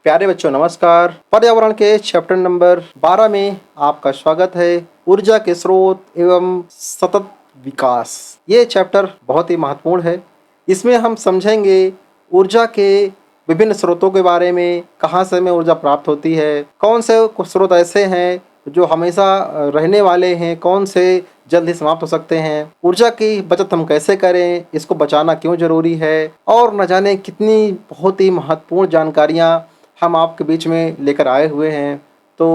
प्यारे बच्चों नमस्कार। पर्यावरण के चैप्टर नंबर 12 में आपका स्वागत है। ऊर्जा के स्रोत एवं सतत विकास। ये चैप्टर बहुत ही महत्वपूर्ण है। इसमें हम समझेंगे ऊर्जा के विभिन्न स्रोतों के बारे में, कहाँ से हमें ऊर्जा प्राप्त होती है, कौन से कुछ स्रोत ऐसे हैं जो हमेशा रहने वाले हैं, कौन से जल्द ही समाप्त हो सकते हैं, ऊर्जा की बचत हम कैसे करें, इसको बचाना क्यों जरूरी है, और न जाने कितनी बहुत ही महत्वपूर्ण जानकारियाँ हम आपके बीच में लेकर आए हुए हैं। तो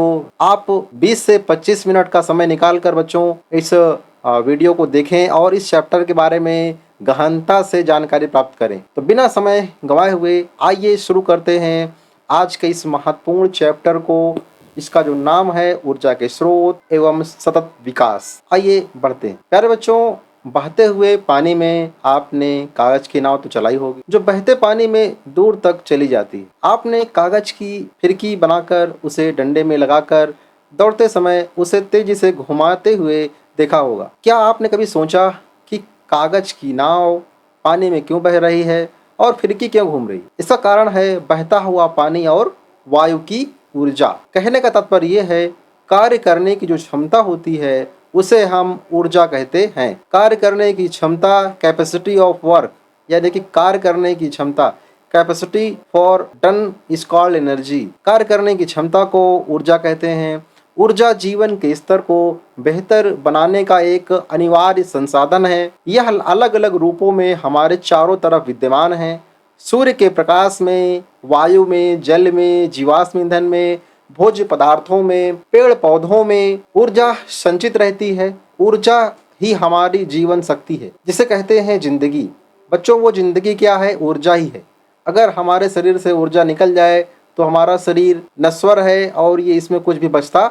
आप 20 से 25 मिनट का समय निकाल कर बच्चों इस वीडियो को देखें और इस चैप्टर के बारे में गहनता से जानकारी प्राप्त करें। तो बिना समय गंवाए हुए आइए शुरू करते हैं आज के इस महत्वपूर्ण चैप्टर को। इसका जो नाम है ऊर्जा के स्रोत एवं सतत विकास। आइए बढ़ते हैं। प्यारे बच्चों, बहते हुए पानी में आपने कागज की नाव तो चलाई होगी, जो बहते पानी में दूर तक चली जाती है। आपने कागज की फिरकी बनाकर उसे डंडे में लगाकर दौड़ते समय उसे तेजी से घुमाते हुए देखा होगा। क्या आपने कभी सोचा कि कागज की नाव पानी में क्यों बह रही है और फिरकी क्यों घूम रही है? इसका कारण है बहता हुआ पानी और वायु की ऊर्जा। कहने का तात्पर्य यह है, कार्य करने की जो क्षमता होती है उसे हम ऊर्जा कहते हैं। कार्य करने की क्षमता, कैपेसिटी ऑफ वर्क, यानी कि कार्य करने की क्षमता, capacity for done is called energy. कार्य करने की क्षमता को ऊर्जा कहते हैं। ऊर्जा जीवन के स्तर को बेहतर बनाने का एक अनिवार्य संसाधन है। यह अलग अलग रूपों में हमारे चारों तरफ विद्यमान है। सूर्य के प्रकाश में, वायु में, जल में, जीवाश्म ईंधन में, भोज्य पदार्थों में, पेड़ पौधों में ऊर्जा संचित रहती है। ऊर्जा ही हमारी जीवन शक्ति है, जिसे कहते हैं जिंदगी। बच्चों, वो जिंदगी क्या है? ऊर्जा ही है। अगर हमारे शरीर से ऊर्जा निकल जाए तो हमारा शरीर नश्वर है और ये इसमें कुछ भी बचता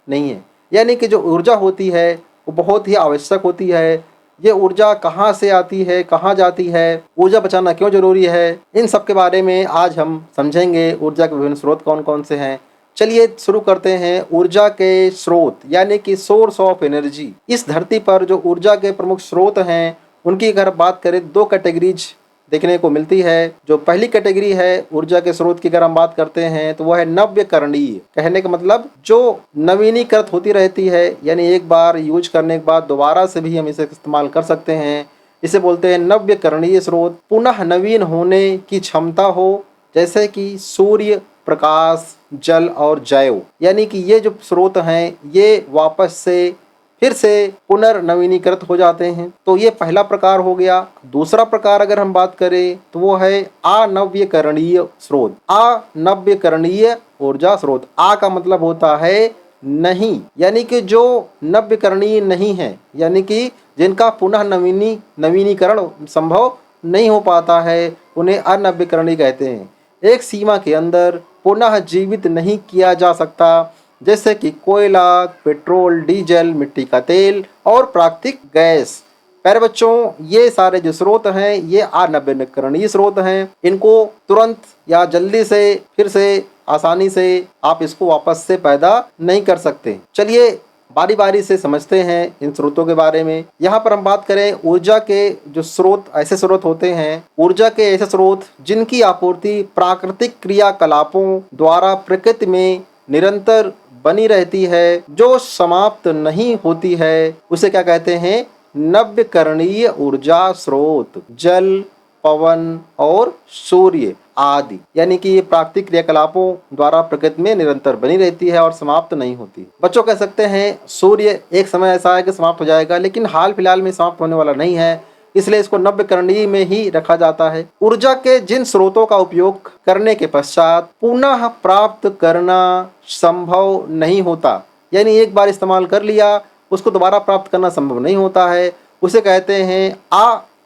नहीं है। यानी कि जो ऊर्जा होती है वो बहुत ही आवश्यक होती है। ये ऊर्जा कहाँ से आती है, कहाँ जाती है, ऊर्जा बचाना क्यों जरूरी है, इन सब के बारे में आज हम समझेंगे। ऊर्जा के विभिन्न स्रोत कौन कौन से हैं। चलिए शुरू करते हैं। ऊर्जा के स्रोत यानी कि सोर्स ऑफ एनर्जी। इस धरती पर जो ऊर्जा के प्रमुख स्रोत हैं उनकी अगर बात करें, दो कैटेगरीज देखने को मिलती है। जो पहली कैटेगरी है ऊर्जा के स्रोत की अगर हम बात करते हैं तो वह है नव्यकरणीय। कहने का मतलब जो नवीनीकृत होती रहती है, यानी एक बार यूज करने के बाद दोबारा से भी हम इसे इस्तेमाल कर सकते हैं। इसे बोलते हैं नव्यकरणीय स्रोत। पुनः नवीन होने की क्षमता हो, जैसे कि सूर्य, प्रकाश, जल और जैव। यानी कि ये जो स्रोत हैं ये वापस से फिर से पुनर्नवीनीकृत हो जाते हैं। तो ये पहला प्रकार हो गया। दूसरा प्रकार अगर हम बात करें तो वो है अनव्यकरणीय स्रोत। अनव्यकरणीय ऊर्जा स्रोत। आ का मतलब होता है नहीं, यानी कि जो नव्यकरणीय नहीं है, यानी कि जिनका पुनः नवीनीकरण संभव नहीं हो पाता है, उन्हें अनव्यकरणीय कहते हैं। एक सीमा के अंदर पुनः जीवित नहीं किया जा सकता, जैसे कि कोयला, पेट्रोल, डीजल, मिट्टी का तेल और प्राकृतिक गैस। प्यारे बच्चों, ये सारे जो स्रोत हैं ये अनव्यकरणीय स्रोत हैं। इनको तुरंत या जल्दी से फिर से आसानी से आप इसको वापस से पैदा नहीं कर सकते। चलिए बारी बारी से समझते हैं इन स्रोतों के बारे में। यहाँ पर हम बात करें ऊर्जा के जो स्रोत, ऐसे स्रोत होते हैं, ऊर्जा के ऐसे स्रोत जिनकी आपूर्ति प्राकृतिक क्रियाकलापों द्वारा प्रकृति में निरंतर बनी रहती है, जो समाप्त नहीं होती है, उसे क्या कहते हैं? नव्यकरणीय ऊर्जा स्रोत। जल, पवन और सूर्य आदि, यानी कि ये प्राकृतिक क्रियाकलापों द्वारा प्रकृति में निरंतर बनी रहती है और समाप्त नहीं होती। बच्चों कह सकते हैं सूर्य एक समय ऐसा है कि समाप्त हो जाएगा, लेकिन हाल फिलहाल में समाप्त होने वाला नहीं है, इसलिए इसको नव्यकरणीय में ही रखा जाता है। ऊर्जा के जिन स्रोतों का उपयोग करने के पश्चात पुनः प्राप्त करना संभव नहीं होता, यानी एक बार इस्तेमाल कर लिया उसको दोबारा प्राप्त करना संभव नहीं होता है, उसे कहते हैं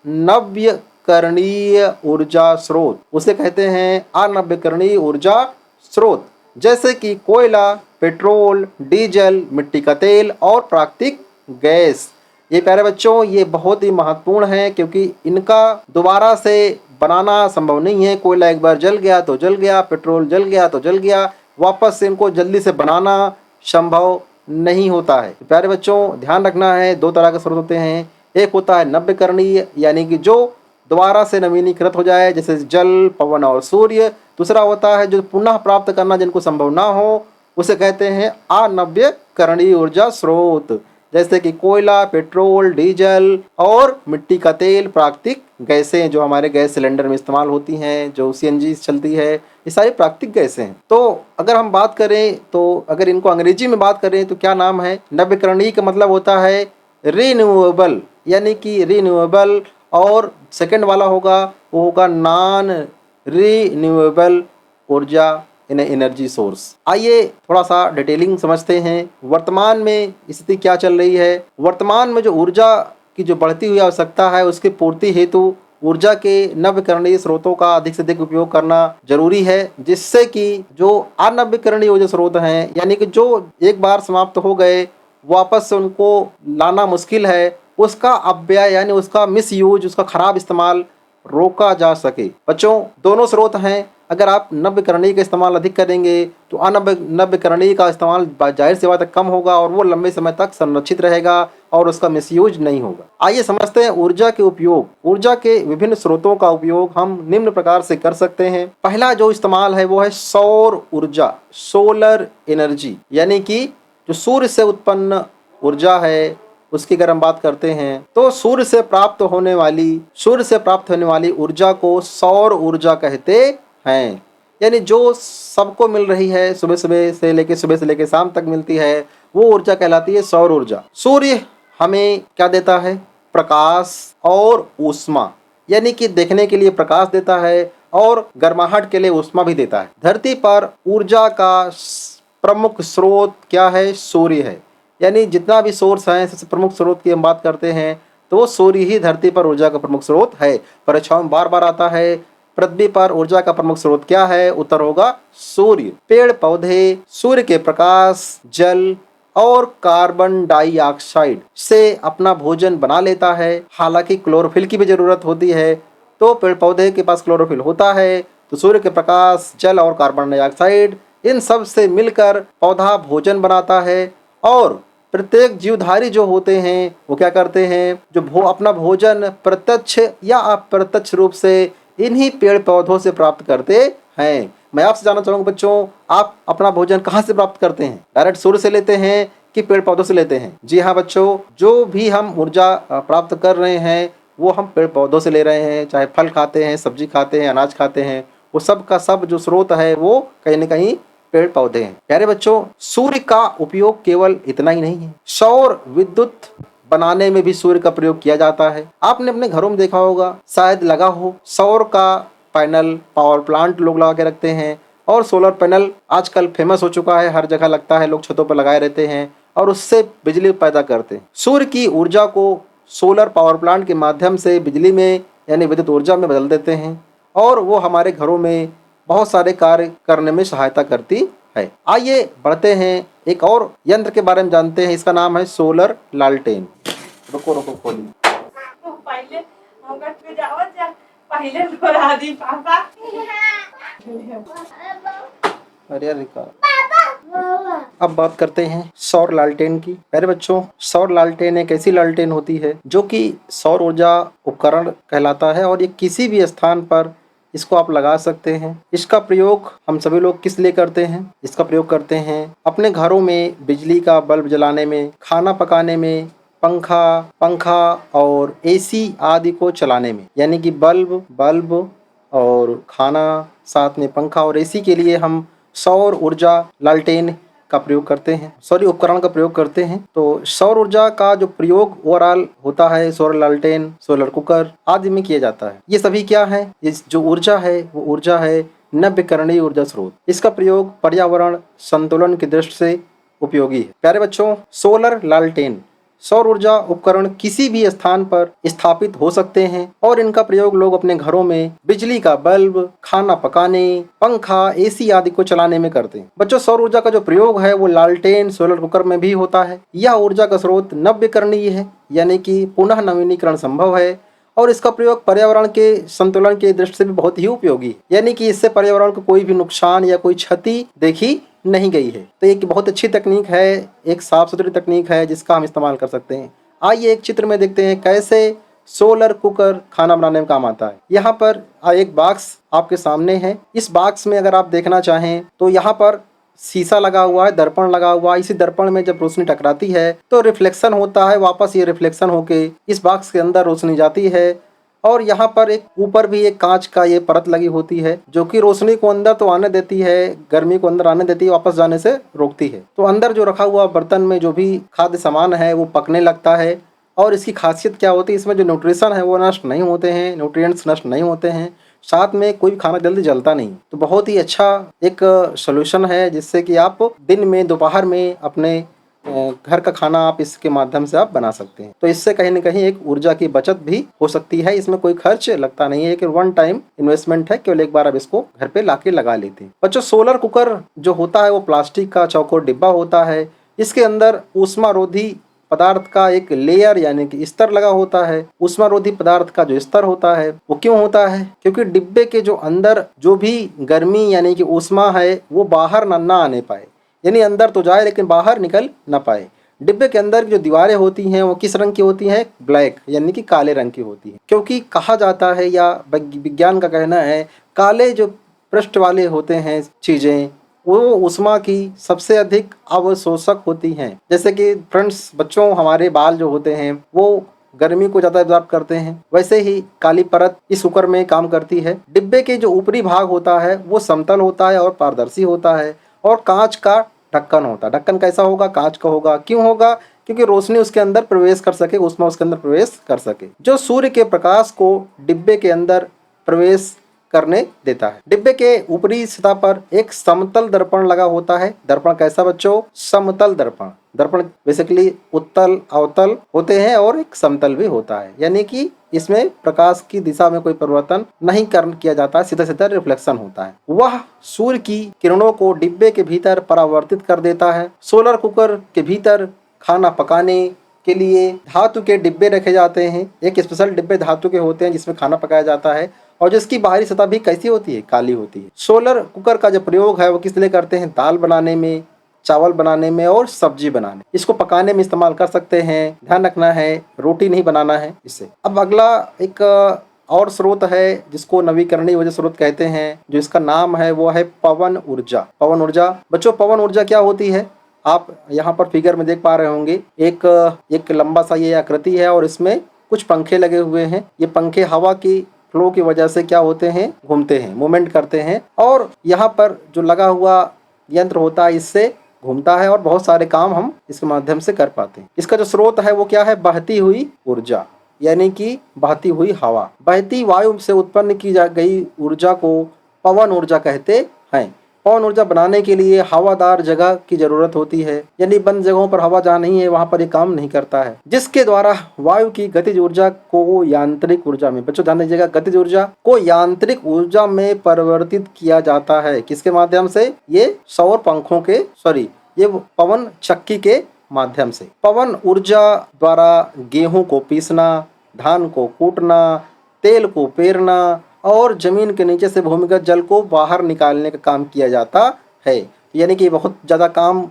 अनव्यकरणीय ऊर्जा स्रोत। उसे कहते हैं अनव्यकरणीय ऊर्जा स्रोत, जैसे कि कोयला, पेट्रोल, डीजल, मिट्टी का तेल और प्राकृतिक गैस। ये प्यारे बच्चों, ये बहुत ही महत्वपूर्ण है क्योंकि इनका दोबारा से बनाना संभव नहीं है। कोयला एक बार जल गया तो जल गया, पेट्रोल जल गया तो जल गया, वापस से इनको जल्दी से बनाना संभव नहीं होता है। प्यारे बच्चों, ध्यान रखना है, दो तरह के स्रोत होते हैं। एक होता है नव्यकरणीय, यानी कि जो दोबारा से नवीनीकृत हो जाए, जैसे जल, पवन और सूर्य, दूसरा होता है जो पुनः प्राप्त करना जिनको संभव ना हो, उसे कहते हैं अनव्यकरणीय ऊर्जा स्रोत, जैसे कि कोयला, पेट्रोल, डीजल और मिट्टी का तेल, प्राकृतिक गैसें जो हमारे गैस सिलेंडर में इस्तेमाल होती हैं, जो सीएनजी चलती है, ये सारी प्राकृतिक गैसें हैं। तो अगर हम बात करें तो अगर इनको अंग्रेजी में बात करें तो क्या नाम है? नव्यकरणीय का मतलब होता है रिन्यूएबल, यानी कि रिन्यूएबल, और सेकंड वाला होगा वो होगा नॉन रिन्यूएबल ऊर्जा इन एनर्जी सोर्स। आइए थोड़ा सा डिटेलिंग समझते हैं वर्तमान में स्थिति क्या चल रही है। वर्तमान में जो ऊर्जा की जो बढ़ती हुई आवश्यकता है उसकी पूर्ति हेतु ऊर्जा के नवीकरणीय स्रोतों का अधिक से अधिक उपयोग करना जरूरी है, जिससे कि जो अनवीकरणीय ऊर्जा स्रोत हैं, यानी कि जो एक बार समाप्त हो गए वापस से उनको लाना मुश्किल है, उसका अपव्यय यानी उसका मिस यूज, उसका खराब इस्तेमाल रोका जा सके। बच्चों दोनों स्रोत हैं, अगर आप नव्यकरणीय का इस्तेमाल अधिक करेंगे तो अनव्यकरणीय का इस्तेमाल जाहिर सी बात है कम होगा और वो लंबे समय तक संरक्षित रहेगा और उसका मिसयूज नहीं होगा। आइए समझते हैं ऊर्जा के उपयोग। ऊर्जा के विभिन्न स्रोतों का उपयोग हम निम्न प्रकार से कर सकते हैं। पहला जो इस्तेमाल है वो है सौर ऊर्जा, सोलर एनर्जी, यानी कि जो सूर्य से उत्पन्न ऊर्जा है उसकी अगर हम बात करते हैं तो सूर्य से प्राप्त होने वाली ऊर्जा को सौर ऊर्जा कहते हैं। यानी जो सबको मिल रही है, सुबह से लेके शाम तक मिलती है, वो ऊर्जा कहलाती है सौर ऊर्जा। सूर्य हमें क्या देता है? प्रकाश और ऊष्मा, यानी कि देखने के लिए प्रकाश देता है और गर्माहट के लिए ऊष्मा भी देता है। धरती पर ऊर्जा का प्रमुख स्रोत क्या है? सूर्य है। यानी जितना भी सोर्स है, सबसे प्रमुख स्रोत की हम बात करते हैं तो वो सूर्य ही धरती पर ऊर्जा का प्रमुख स्रोत है। परीक्षाओं में बार बार आता है पृथ्वी पर ऊर्जा का प्रमुख स्रोत क्या है? उत्तर होगा सूर्य। पेड़ पौधे सूर्य के प्रकाश, जल और कार्बन डाइऑक्साइड से अपना भोजन बना लेता है। हालांकि क्लोरोफिल की भी जरूरत होती है, तो पेड़ पौधे के पास क्लोरोफिल होता है, तो सूर्य के प्रकाश, जल और कार्बन डाइऑक्साइड इन सब से मिलकर पौधा भोजन बनाता है। और प्रत्येक जीवधारी जो होते हैं वो क्या करते हैं? जो अपना भोजन प्रत्यक्ष या अप्रत्यक्ष रूप से इन्हीं पेड़ पौधों से प्राप्त करते हैं। मैं आपसे जानना चाहूँगा बच्चों, आप अपना भोजन कहाँ से प्राप्त करते हैं? डायरेक्ट सूर्य से लेते हैं कि पेड़ पौधों से लेते हैं? जी हाँ बच्चों, जो भी हम ऊर्जा प्राप्त कर रहे हैं वो हम पेड़ पौधों से ले रहे हैं। चाहे फल खाते हैं, सब्जी खाते हैं, अनाज खाते हैं, वो सब का सब जो स्रोत है वो कहीं ना कहीं पेड़ पौधे हैं। प्यारे बच्चों, सूर्य का उपयोग केवल इतना ही नहीं है, सौर विद्युत बनाने में भी सूर्य का प्रयोग किया जाता है। आपने अपने घरों में देखा होगा, शायद लगा हो, सौर का पैनल, पावर प्लांट लोग लगा के रखते हैं। और सोलर पैनल आजकल फेमस हो चुका है, हर जगह लगता है, लोग छतों पर लगाए रहते हैं और उससे बिजली पैदा करते हैं। सूर्य की ऊर्जा को सोलर पावर प्लांट के माध्यम से बिजली में यानी विद्युत ऊर्जा में बदल देते हैं और वो हमारे घरों में बहुत सारे कार्य करने में सहायता करती है। आइए बढ़ते हैं, एक और यंत्र के बारे में जानते हैं, इसका नाम है सोलर लालटेन। रुको खोली। पहले पापा। अरे रिका। अब बात करते हैं सौर लालटेन की। प्यारे बच्चों, सौर लालटेन एक ऐसी लालटेन होती है जो कि सौर ऊर्जा उपकरण कहलाता है और ये किसी भी स्थान पर इसको आप लगा सकते हैं। इसका प्रयोग हम सभी लोग किस लिए करते हैं? इसका प्रयोग करते हैं अपने घरों में बिजली का बल्ब जलाने में, खाना पकाने में, पंखा और एसी आदि को चलाने में। यानी कि बल्ब और खाना, साथ में पंखा और एसी के लिए हम सौर ऊर्जा लालटेन का प्रयोग करते हैं, उपकरण का प्रयोग करते हैं। तो सौर ऊर्जा का जो प्रयोग ओवरऑल होता है सौर लालटेन, सोलर कुकर आदि में किया जाता है। ये सभी क्या है? ये जो ऊर्जा है वो ऊर्जा है नवीकरणीय ऊर्जा स्रोत। इसका प्रयोग पर्यावरण संतुलन की दृष्टि से उपयोगी है। प्यारे बच्चों, सोलर लालटेन सौर ऊर्जा उपकरण किसी भी स्थान पर स्थापित हो सकते हैं और इनका प्रयोग लोग अपने घरों में बिजली का बल्ब, खाना पकाने, पंखा, एसी आदि को चलाने में करते हैं। बच्चों, सौर ऊर्जा का जो प्रयोग है वो लालटेन, सोलर कुकर में भी होता है। यह ऊर्जा का स्रोत नवीकरणीय है, यानी कि पुनः नवीनीकरण संभव है और इसका प्रयोग पर्यावरण के संतुलन की दृष्टि से भी बहुत ही उपयोगी, यानी कि इससे पर्यावरण को कोई भी नुकसान या कोई क्षति देखी नहीं गई है। तो एक बहुत अच्छी तकनीक है, एक साफ सुथरी तकनीक है जिसका हम इस्तेमाल कर सकते हैं। आइए एक चित्र में देखते हैं कैसे सोलर कुकर खाना बनाने में काम आता है। यहाँ पर एक बॉक्स आपके सामने है। इस बॉक्स में अगर आप देखना चाहें तो यहाँ पर शीशा लगा हुआ है, दर्पण लगा हुआ है। इसी दर्पण में जब रोशनी टकराती है तो रिफ्लेक्शन होता है, वापस ये रिफ्लेक्शन होके इस बॉक्स के अंदर रोशनी जाती है। और यहाँ पर एक ऊपर भी एक कांच का ये परत लगी होती है जो कि रोशनी को अंदर तो आने देती है, गर्मी को अंदर आने देती है, वापस जाने से रोकती है। तो अंदर जो रखा हुआ बर्तन में जो भी खाद्य सामान है वो पकने लगता है। और इसकी खासियत क्या होती है, इसमें जो न्यूट्रिशन है वो नष्ट नहीं होते हैं, न्यूट्रिएंट्स नष्ट नहीं होते हैं, साथ में कोई खाना जल्दी जलता नहीं। तो बहुत ही अच्छा एक सोल्यूशन है जिससे कि आप दिन में, दोपहर में अपने घर का खाना आप इसके माध्यम से आप बना सकते हैं। तो इससे कहीं ना कहीं एक ऊर्जा की बचत भी हो सकती है। इसमें कोई खर्च लगता नहीं है कि वन टाइम इन्वेस्टमेंट है, केवल एक बार आप इसको घर पे लाके लगा लेते हैं। बच्चों, सोलर कुकर जो होता है वो प्लास्टिक का चौकोर डिब्बा होता है। इसके अंदर ऊष्मारोधी पदार्थ का एक लेयर यानी कि स्तर लगा होता है। ऊष्मारोधी पदार्थ का जो स्तर होता है वो क्यों होता है? क्योंकि डिब्बे के जो अंदर जो भी गर्मी यानी कि ऊष्मा है वो बाहर ना आने पाए, यानी अंदर तो जाए लेकिन बाहर निकल ना पाए। डिब्बे के अंदर जो दीवारें होती हैं वो किस रंग की होती हैं? ब्लैक यानी कि काले रंग की होती हैं। क्योंकि कहा जाता है या विज्ञान का कहना है, काले जो पृष्ठ वाले होते हैं चीजें वो ऊष्मा की सबसे अधिक अवशोषक होती हैं। जैसे कि फ्रेंड्स, बच्चों, हमारे बाल जो होते हैं वो गर्मी को ज़्यादा एब्जॉर्ब करते हैं, वैसे ही काली परत इस कुकर में काम करती है। डिब्बे के जो ऊपरी भाग होता है वो समतल होता है और पारदर्शी होता है और कांच का ढक्कन होता है। ढक्कन कैसा होगा? कांच का होगा। क्यों होगा? क्योंकि रोशनी उसके अंदर प्रवेश कर सके, ऊष्मा उसके अंदर प्रवेश कर सके। जो सूर्य के प्रकाश को डिब्बे के अंदर प्रवेश करने देता है। डिब्बे के ऊपरी सतह पर एक समतल दर्पण लगा होता है। दर्पण कैसा बच्चों? समतल दर्पण। दर्पण बेसिकली उत्तल, अवतल होते हैं और एक समतल भी होता है, यानी कि इसमें प्रकाश की दिशा में कोई परिवर्तन नहीं किया जाता है, सीधा सीधा रिफ्लेक्शन होता है। वह सूर्य की किरणों को डिब्बे के भीतर परावर्तित कर देता है। सोलर कुकर के भीतर खाना पकाने के लिए धातु के डिब्बे रखे जाते हैं। एक स्पेशल डिब्बे धातु के होते हैं जिसमें खाना पकाया जाता है और जिसकी बाहरी सतह भी कैसी होती है? काली होती है। सोलर कुकर का जो प्रयोग है वो किस लिए करते हैं? दाल बनाने में, चावल बनाने में और सब्जी बनाने, इसको पकाने में इस्तेमाल कर सकते हैं। ध्यान रखना है रोटी नहीं बनाना है इससे। अब अगला एक और स्रोत है जिसको नवीकरणीय ऊर्जा स्रोत कहते हैं, जो इसका नाम है वो है पवन ऊर्जा। पवन ऊर्जा बच्चों, पवन ऊर्जा क्या होती है? आप यहाँ पर फिगर में देख पा रहे होंगे, एक लंबा सा ये आकृति है और इसमें कुछ पंखे लगे हुए हैं। ये पंखे हवा की फ्लो की वजह से क्या होते हैं? घूमते हैं, मूवमेंट करते हैं। और यहाँ पर जो लगा हुआ यंत्र होता है इससे घूमता है और बहुत सारे काम हम इसके माध्यम से कर पाते हैं। इसका जो स्रोत है वो क्या है? बहती हुई ऊर्जा, यानी कि बहती हुई हवा। बहती वायु से उत्पन्न की जा गई ऊर्जा को पवन ऊर्जा कहते हैं। पवन ऊर्जा बनाने के लिए हवादार जगह की जरूरत होती है, यानी बंद जगहों पर हवा जहाँ नहीं है वहां पर ये काम नहीं करता है, जिसके द्वारा वायु की गतिज ऊर्जा को यांत्रिक ऊर्जा में, बच्चों ध्यान दीजिएगा, गतिज ऊर्जा को यांत्रिक ऊर्जा में परिवर्तित किया जाता है। किसके माध्यम से? ये सौर पंखों के, ये पवन चक्की के माध्यम से। पवन ऊर्जा द्वारा गेहूं को पीसना, धान को कूटना, तेल को पेरना और जमीन के नीचे से भूमिगत जल को बाहर निकालने का काम किया जाता है। यानी कि बहुत ज़्यादा काम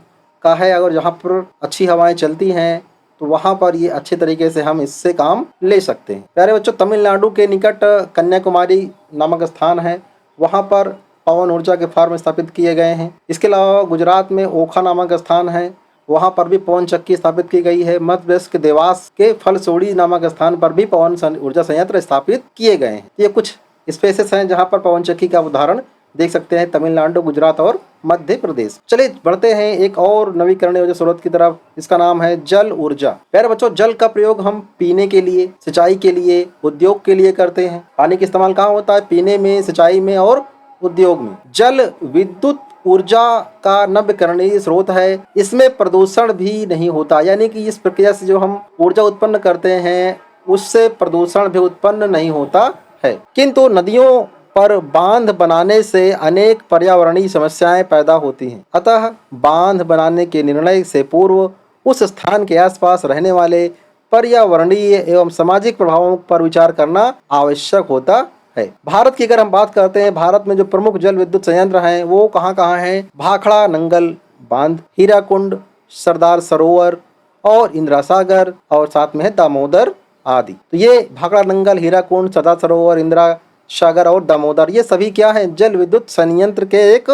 का है। अगर जहाँ पर अच्छी हवाएं चलती हैं तो वहाँ पर ये अच्छे तरीके से हम इससे काम ले सकते हैं। प्यारे बच्चों, तमिलनाडु के निकट कन्याकुमारी नामक स्थान है, वहाँ पर पवन ऊर्जा के फार्म स्थापित किए गए हैं। इसके अलावा गुजरात में ओखा नामक स्थान है, वहाँ पर भी पवन चक्की स्थापित की गई है। मध्य प्रदेश के देवास के फलसोड़ी नामक स्थान पर भी पवन ऊर्जा संयंत्र स्थापित किए गए हैं। ये कुछ स्पेसेस हैं जहाँ पर पवन चक्की का उदाहरण देख सकते हैं, तमिलनाडु, गुजरात और मध्य प्रदेश। चलिए बढ़ते हैं एक और नवीकरणीय ऊर्जा स्रोत की तरफ। इसका नाम है जल ऊर्जा। प्यारे बच्चों, जल का प्रयोग हम पीने के लिए, सिंचाई के लिए, उद्योग के लिए करते हैं। पानी का इस्तेमाल कहाँ होता है? पीने में, सिंचाई में और उद्योग में। जल विद्युत ऊर्जा का नवीकरणीय स्रोत है। इसमें प्रदूषण भी नहीं होता, यानी कि इस प्रक्रिया से जो हम ऊर्जा उत्पन्न करते हैं उससे प्रदूषण भी उत्पन्न नहीं होता है। किंतु नदियों पर बांध बनाने से अनेक पर्यावरणीय समस्याएं पैदा होती हैं। अतः बांध बनाने के निर्णय से पूर्व उस स्थान के आसपास रहने वाले पर्यावरणीय एवं सामाजिक प्रभावों पर विचार करना आवश्यक होता है। भारत की अगर हम बात करते हैं, भारत में जो प्रमुख जल विद्युत संयंत्र हैं वो कहाँ कहाँ हैं? भाखड़ा नंगल बांध, हीराकुंड, सरदार सरोवर और इंदिरा सागर, और साथ में है दामोदर आदि। तो ये भाखड़ा नंगल, हीराकुंड, सरदार सरोवर, इंदिरा सागर और दामोदर, ये सभी क्या है, जल विद्युत संयंत्र के एक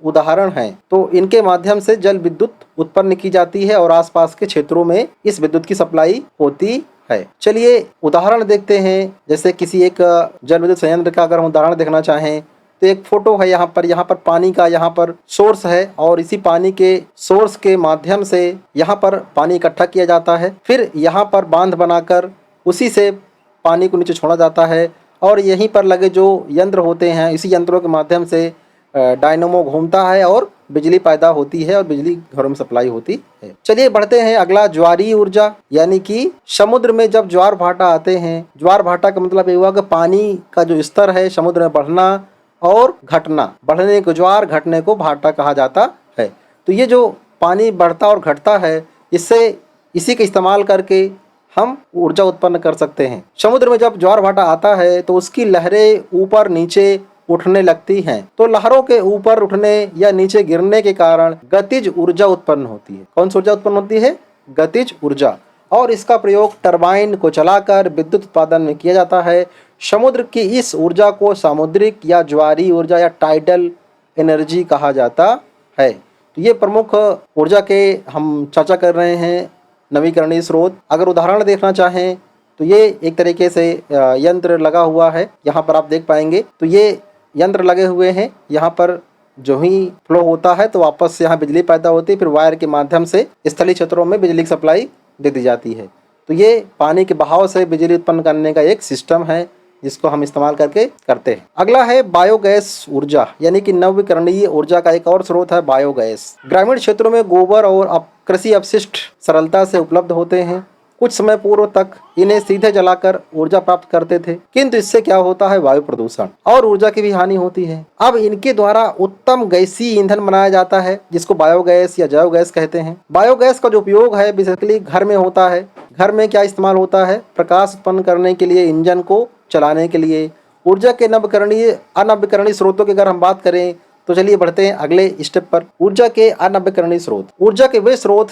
उदाहरण हैं। तो इनके माध्यम से जल विद्युत उत्पन्न की जाती है और आसपास के क्षेत्रों में इस विद्युत की सप्लाई होती है। चलिए उदाहरण देखते हैं। जैसे किसी एक जल विद्युत संयंत्र का अगर हम उदाहरण देखना चाहें तो एक फोटो है यहाँ पर पानी का यहाँ पर सोर्स है और इसी पानी के सोर्स के माध्यम से यहाँ पर पानी इकट्ठा किया जाता है। फिर यहाँ पर बांध बनाकर उसी से पानी को नीचे छोड़ा जाता है और यहीं पर लगे जो यंत्र होते हैं, इसी यंत्रों के माध्यम से डायनमो घूमता है और बिजली पैदा होती है और बिजली घरों में सप्लाई होती है। चलिए बढ़ते हैं अगला, ज्वारीय ऊर्जा, यानी कि समुद्र में जब ज्वार भाटा आते हैं, ज्वार भाटा का मतलब ये हुआ कि पानी का जो स्तर है समुद्र में बढ़ना और घटना, बढ़ने को ज्वार, घटने को भाटा कहा जाता है। तो ये जो पानी बढ़ता और घटता है, इससे इसी का इस्तेमाल करके हम ऊर्जा उत्पन्न कर सकते हैं। समुद्र में जब ज्वार भाटा आता है तो उसकी लहरें ऊपर नीचे उठने लगती हैं, तो लहरों के ऊपर उठने या नीचे गिरने के कारण गतिज ऊर्जा उत्पन्न होती है। कौन सी ऊर्जा उत्पन्न होती है? गतिज ऊर्जा। और इसका प्रयोग टरबाइन को चलाकर विद्युत उत्पादन में किया जाता है। समुद्र की इस ऊर्जा को सामुद्रिक या ज्वारीय ऊर्जा या टाइडल एनर्जी कहा जाता है। तो ये प्रमुख ऊर्जा के हम चर्चा कर रहे हैं, नवीकरणीय स्रोत। अगर उदाहरण देखना चाहें तो ये एक तरीके से यंत्र लगा हुआ है, यहाँ पर आप देख पाएंगे। तो ये यंत्र लगे हुए हैं, यहाँ पर जो ही फ्लो होता है तो वापस से यहाँ बिजली पैदा होती है, फिर वायर के माध्यम से स्थलीय क्षेत्रों में बिजली की सप्लाई दे दी जाती है। तो ये पानी के बहाव से बिजली उत्पन्न करने का एक सिस्टम है जिसको हम इस्तेमाल करके करते हैं। अगला है बायोगैस ऊर्जा, यानी कि नवीकरणीय ऊर्जा का एक और स्रोत है बायोगैस। ग्रामीण क्षेत्रों में गोबर और कृषि अपशिष्ट सरलता से उपलब्ध होते हैं। कुछ समय पूर्व तक इन्हें सीधे जलाकर ऊर्जा प्राप्त करते थे, किंतु इससे क्या होता है, वायु प्रदूषण और ऊर्जा की भी हानि होती है। अब इनके द्वारा उत्तम गैसीय ईंधन बनाया जाता है जिसको बायोगैस या जैव गैस कहते हैं। बायोगैस का जो उपयोग है बेसिकली घर में होता है। घर में क्या इस्तेमाल होता है? प्रकाश उत्पन्न करने के लिए, इंजन को चलाने के लिए। ऊर्जा के अनवीकरणीय स्रोतों की अगर हम बात करें तो चलिए बढ़ते हैं अगले स्टेप पर। ऊर्जा के अनवीकरणीय स्रोत। ऊर्जा के वे स्रोत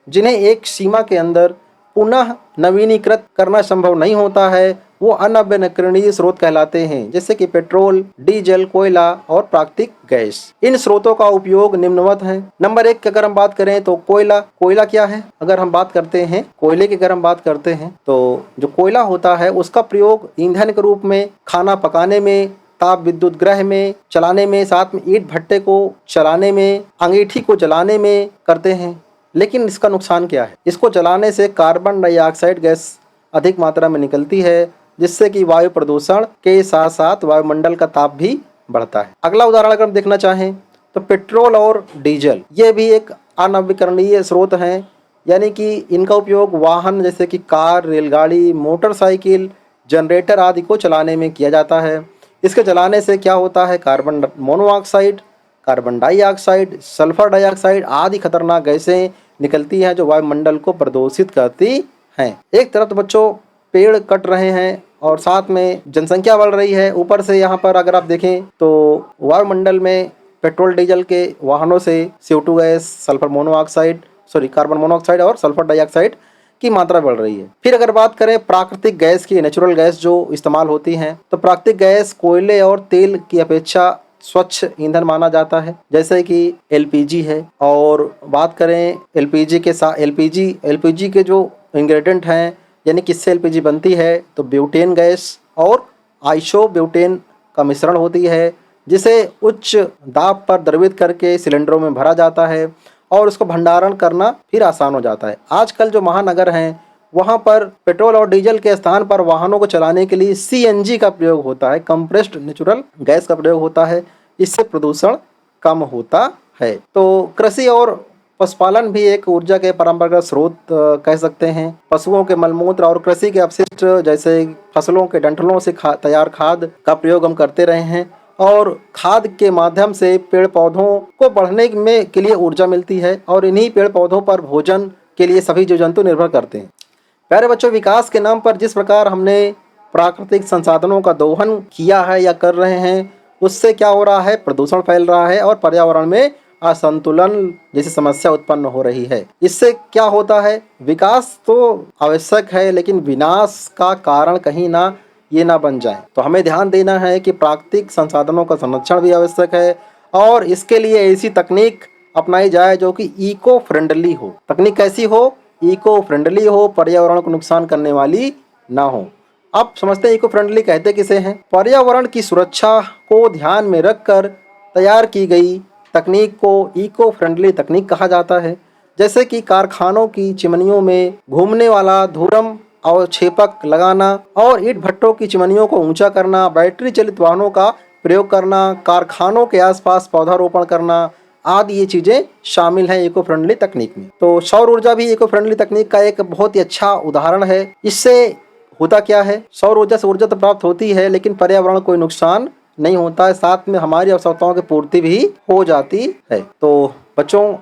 जिन्हें एक सीमा के अंदर पुनः नवीनीकृत करना संभव नहीं होता है वो अनवीकरणीय स्रोत कहलाते हैं, जैसे कि पेट्रोल, डीजल, कोयला और प्राकृतिक गैस। इन स्रोतों का उपयोग निम्नवत है। नंबर 1 की अगर हम बात करें तो कोयला। कोयला क्या है? अगर हम बात करते हैं कोयले की, अगर हम बात करते हैं तो जो कोयला होता है उसका प्रयोग ईंधन के रूप में खाना पकाने में, ताप विद्युत गृह में चलाने में, साथ में ईंट भट्टे को चलाने में, अंगीठी को जलाने में करते हैं। लेकिन इसका नुकसान क्या है? इसको जलाने से कार्बन डाइऑक्साइड गैस अधिक मात्रा में निकलती है, जिससे कि वायु प्रदूषण के साथ साथ वायुमंडल का ताप भी बढ़ता है। अगला उदाहरण अगर हम देखना चाहें तो पेट्रोल और डीजल, ये भी एक अनवीकरणीय स्रोत हैं, यानी कि इनका उपयोग वाहन जैसे कि कार, रेलगाड़ी, मोटरसाइकिल, जनरेटर आदि को चलाने में किया जाता है। इसके जलाने से क्या होता है? Carbon monoxide, carbon dioxide, sulphur dioxide आदि खतरनाक गैसें निकलती हैं जो वायुमंडल को प्रदूषित करती हैं। एक तरफ तो बच्चों पेड़ कट रहे हैं और साथ में जनसंख्या बढ़ रही है, ऊपर से यहाँ पर अगर आप देखें तो वायुमंडल में पेट्रोल डीजल के वाहनों से CO2 गैस, कार्बन मोनोऑक्साइड और सल्फर डाइऑक्साइड की मात्रा बढ़ रही है। फिर अगर बात करें प्राकृतिक गैस की, नेचुरल गैस जो इस्तेमाल होती हैं, तो प्राकृतिक गैस कोयले और तेल की अपेक्षा स्वच्छ ईंधन माना जाता है, जैसे कि LPG है। और बात करें LPG के साथ LPG के जो इंग्रेडिएंट हैं, यानी किससे LPG बनती है, तो ब्यूटेन गैस और आइसोब्यूटेन का मिश्रण होती है, जिसे उच्च दाब पर द्रवित करके सिलेंडरों में भरा जाता है और उसको भंडारण करना फिर आसान हो जाता है। आजकल जो महानगर हैं वहाँ पर पेट्रोल और डीजल के स्थान पर वाहनों को चलाने के लिए CNG का प्रयोग होता है, कंप्रेस्ड नेचुरल गैस का प्रयोग होता है। इससे प्रदूषण कम होता है। तो कृषि और पशुपालन भी एक ऊर्जा के परंपरागत स्रोत कह सकते हैं। पशुओं के मलमूत्र और कृषि के अपशिष्ट जैसे फसलों के डंठलों से तैयार खाद का प्रयोग हम करते रहे हैं और खाद के माध्यम से पेड़ पौधों को बढ़ने में के लिए ऊर्जा मिलती है और इन्हीं पेड़ पौधों पर भोजन के लिए सभी जीव जंतु निर्भर करते हैं। प्यारे बच्चों, विकास के नाम पर जिस प्रकार हमने प्राकृतिक संसाधनों का दोहन किया है या कर रहे हैं, उससे क्या हो रहा है? प्रदूषण फैल रहा है और पर्यावरण में असंतुलन जैसी समस्या उत्पन्न हो रही है। इससे क्या होता है, विकास तो आवश्यक है लेकिन विनाश का कारण कहीं ना ये ना बन जाए। तो हमें ध्यान देना है कि प्राकृतिक संसाधनों का संरक्षण भी आवश्यक है और इसके लिए ऐसी तकनीक अपनाई जाए जो कि इको फ्रेंडली हो। तकनीक कैसी हो, इको फ्रेंडली हो, पर्यावरण को नुकसान करने वाली ना हो। अब समझते हैं इको फ्रेंडली कहते किसे हैं। पर्यावरण की सुरक्षा को ध्यान में रखकर तैयार की गई तकनीक को इको फ्रेंडली तकनीक कहा जाता है। जैसे कि कारखानों की चिमनियों में घूमने वाला धुरम और छेपक लगाना और ईंट भट्टों की चिमनियों को ऊंचा करना, बैटरी चलित वाहनों का प्रयोग करना, कारखानों के आसपास पौधारोपण करना आदि ये चीज़ें शामिल हैं इको फ्रेंडली तकनीक में। तो सौर ऊर्जा भी इको फ्रेंडली तकनीक का एक बहुत ही अच्छा उदाहरण है। इससे होता क्या है, सौर ऊर्जा से ऊर्जा तो प्राप्त होती है लेकिन पर्यावरण कोई नुकसान नहीं होता है, साथ में हमारी आवश्यकताओं की पूर्ति भी हो जाती है। तो बच्चों,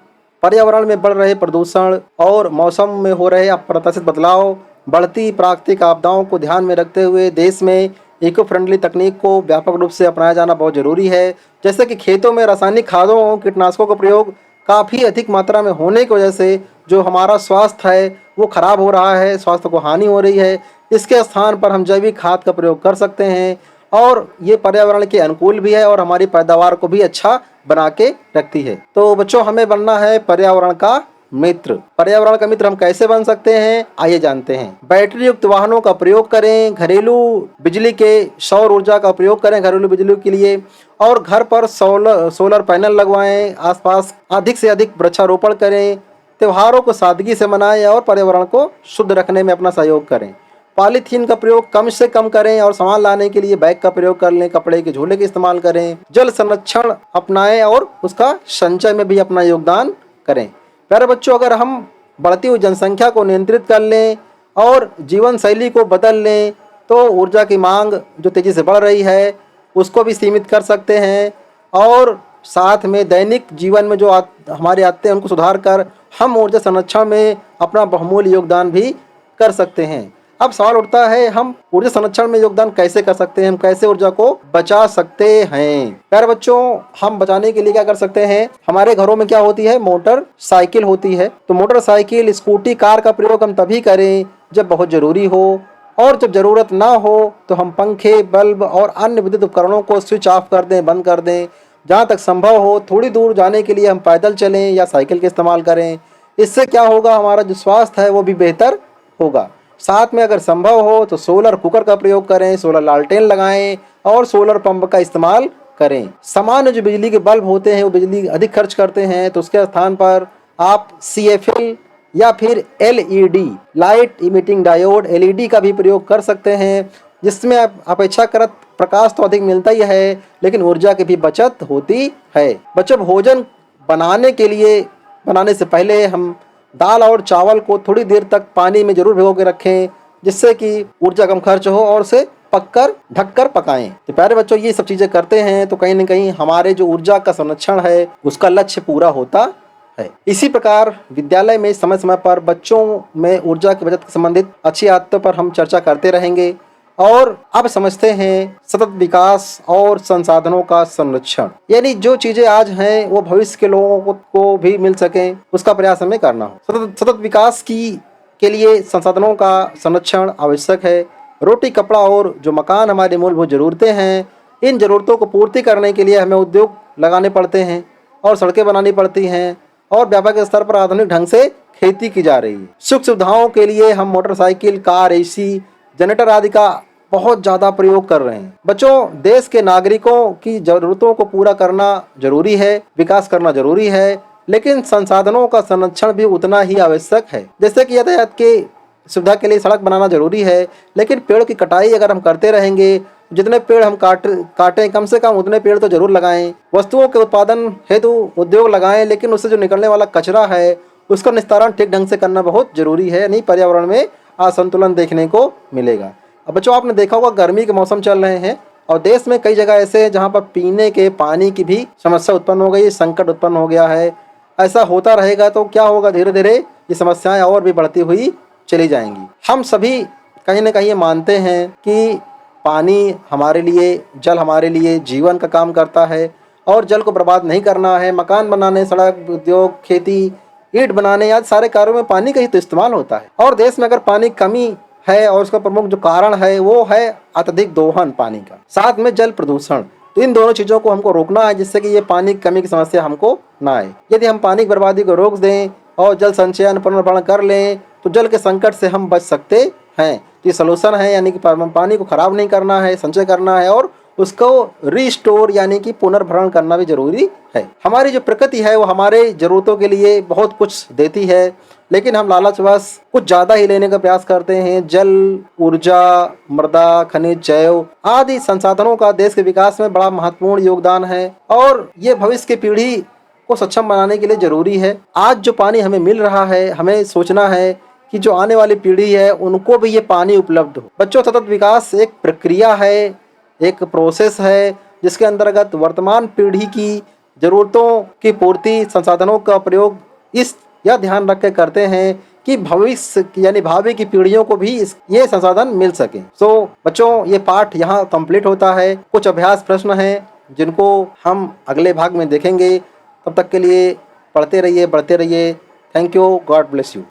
पर्यावरण में बढ़ रहे प्रदूषण और मौसम में हो रहे अप्रत्याशित बदलाव, बढ़ती प्राकृतिक आपदाओं को ध्यान में रखते हुए देश में इको फ्रेंडली तकनीक को व्यापक रूप से अपनाया जाना बहुत ज़रूरी है। जैसे कि खेतों में रासायनिक खादों और कीटनाशकों का प्रयोग काफ़ी अधिक मात्रा में होने की वजह से जो हमारा स्वास्थ्य है वो खराब हो रहा है, स्वास्थ्य को हानि हो रही है। इसके स्थान पर हम जैविक खाद का प्रयोग कर सकते हैं और ये पर्यावरण के अनुकूल भी है और हमारी पैदावार को भी अच्छा बना के रखती है। तो बच्चों, हमें बनना है पर्यावरण का मित्र। पर्यावरण का मित्र हम कैसे बन सकते हैं, आइए जानते हैं। बैटरी युक्त वाहनों का प्रयोग करें, घरेलू बिजली के सौर ऊर्जा का प्रयोग करें घरेलू बिजली के लिए, और घर पर सोलर पैनल लगवाएं, आसपास अधिक से अधिक वृक्षारोपण करें, त्योहारों को सादगी से मनाएं और पर्यावरण को शुद्ध रखने में अपना सहयोग करें। पॉलीथीन का प्रयोग कम से कम करें और सामान लाने के लिए बैग का प्रयोग कर लें, कपड़े के झोले का इस्तेमाल करें। जल संरक्षण अपनाएं और उसका संचय में भी अपना योगदान करें। प्यारे बच्चों, अगर हम बढ़ती हुई जनसंख्या को नियंत्रित कर लें और जीवन शैली को बदल लें तो ऊर्जा की मांग जो तेज़ी से बढ़ रही है उसको भी सीमित कर सकते हैं और साथ में दैनिक जीवन में जो हमारी आदतें हैं उनको सुधार कर हम ऊर्जा संरक्षण में अपना बहुमूल्य योगदान भी कर सकते हैं। अब सवाल उठता है, हम ऊर्जा संरक्षण में योगदान कैसे कर सकते हैं, हम कैसे ऊर्जा को बचा सकते हैं। प्यारे बच्चों, हम बचाने के लिए क्या कर सकते हैं, हमारे घरों में क्या होती है, मोटर साइकिल होती है। तो मोटरसाइकिल, स्कूटी, कार का प्रयोग हम तभी करें जब बहुत जरूरी हो, और जब जरूरत ना हो तो हम पंखे, बल्ब और अन्य विद्युत उपकरणों को स्विच ऑफ कर दें, बंद कर दें। जहाँ तक संभव हो थोड़ी दूर जाने के लिए हम पैदल चलें या साइकिल का इस्तेमाल करें। इससे क्या होगा, हमारा जो स्वास्थ्य है वो भी बेहतर होगा। साथ में अगर संभव हो तो सोलर कुकर का प्रयोग करें, सोलर लालटेन लगाएं और सोलर पंप का इस्तेमाल करें। सामान्य जो बिजली के बल्ब होते हैं वो बिजली अधिक खर्च करते हैं, तो उसके स्थान पर आप CFL या फिर LED light emitting diode LED का भी प्रयोग कर सकते हैं, जिसमें अपेक्षाकृत प्रकाश तो अधिक मिलता ही है लेकिन ऊर्जा की भी बचत होती है। बच्चों, भोजन बनाने से पहले हम दाल और चावल को थोड़ी देर तक पानी में जरूर भिगो के रखें, जिससे कि ऊर्जा कम खर्च हो और उसे पककर ढककर पकाएं। तो प्यारे बच्चों, ये सब चीज़ें करते हैं तो कहीं ना कहीं हमारे जो ऊर्जा का संरक्षण है उसका लक्ष्य पूरा होता है। इसी प्रकार विद्यालय में समय समय पर बच्चों में ऊर्जा की बचत से संबंधित अच्छी आदतों पर हम चर्चा करते रहेंगे। और अब समझते हैं सतत विकास और संसाधनों का संरक्षण, यानी जो चीजें आज हैं वो भविष्य के लोगों को भी मिल सकें, उसका प्रयास हमें करना हो। सतत विकास के लिए संसाधनों का संरक्षण आवश्यक है। रोटी, कपड़ा और जो मकान हमारी मूलभूत जरूरतें हैं, इन जरूरतों को पूर्ति करने के लिए हमें उद्योग लगाने पड़ते हैं और सड़कें बनानी पड़ती हैं और व्यापक स्तर पर आधुनिक ढंग से खेती की जा रही है। सुख सुविधाओं के लिए हम मोटरसाइकिल, कार, AC, जनरेटर आदि का बहुत ज़्यादा प्रयोग कर रहे हैं। बच्चों, देश के नागरिकों की ज़रूरतों को पूरा करना जरूरी है, विकास करना जरूरी है, लेकिन संसाधनों का संरक्षण भी उतना ही आवश्यक है। जैसे कि यातायात की सुविधा के लिए सड़क बनाना जरूरी है, लेकिन पेड़ की कटाई अगर हम करते रहेंगे, जितने पेड़ हम काटें कम से कम उतने पेड़ तो जरूर लगाएं। वस्तुओं के उत्पादन हेतु उद्योग लगाएं, लेकिन उससे जो निकलने वाला कचरा है उसका निस्तारण ठीक ढंग से करना बहुत जरूरी है, नहीं पर्यावरण में असंतुलन देखने को मिलेगा। अब बच्चों, आपने देखा होगा गर्मी के मौसम चल रहे हैं और देश में कई जगह ऐसे हैं जहाँ पर पीने के पानी की भी समस्या उत्पन्न हो गई, संकट उत्पन्न हो गया है। ऐसा होता रहेगा तो क्या होगा, धीरे धीरे ये समस्याएं और भी बढ़ती हुई चली जाएंगी। हम सभी कहीं ना कहीं मानते हैं कि पानी हमारे लिए, जल हमारे लिए जीवन का काम करता है और जल को बर्बाद नहीं करना है। मकान बनाने, सड़क, उद्योग, खेती, ईंट बनाने आदि सारे कार्यों में पानी का ही तो इस्तेमाल होता है। और देश में अगर पानी कमी है और उसका प्रमुख जो कारण है वो है अत्यधिक दोहन पानी का, साथ में जल प्रदूषण। तो इन दोनों चीज़ों को हमको रोकना है जिससे कि ये पानी की कमी की समस्या हमको ना आए। यदि हम पानी की बर्बादी को रोक दें और जल संचयन पुनर्भरण कर लें तो जल के संकट से हम बच सकते हैं। तो ये सलूशन है, यानी कि पानी को खराब नहीं करना है, संचय करना है और उसको रिस्टोर यानी कि पुनर्भरण करना भी जरूरी है। हमारी जो प्रकृति है वो हमारे जरूरतों के लिए बहुत कुछ देती है, लेकिन हम लालचवश कुछ ज़्यादा ही लेने का प्रयास करते हैं। जल, ऊर्जा, मृदा, खनिज, जैव आदि संसाधनों का देश के विकास में बड़ा महत्वपूर्ण योगदान है और ये भविष्य की पीढ़ी को सक्षम बनाने के लिए जरूरी है। आज जो पानी हमें मिल रहा है, हमें सोचना है कि जो आने वाली पीढ़ी है उनको भी ये पानी उपलब्ध हो। बच्चों, सतत विकास एक प्रक्रिया है, एक प्रोसेस है जिसके अंतर्गत वर्तमान पीढ़ी की जरूरतों की पूर्ति, संसाधनों का प्रयोग इस यह ध्यान रख के करते हैं कि भविष्य यानी भावी की पीढ़ियों को भी ये संसाधन मिल सके। बच्चों, ये पाठ यहाँ कंप्लीट होता है। कुछ अभ्यास प्रश्न हैं जिनको हम अगले भाग में देखेंगे। तब तक के लिए पढ़ते रहिए, बढ़ते रहिए। Thank you, God bless you.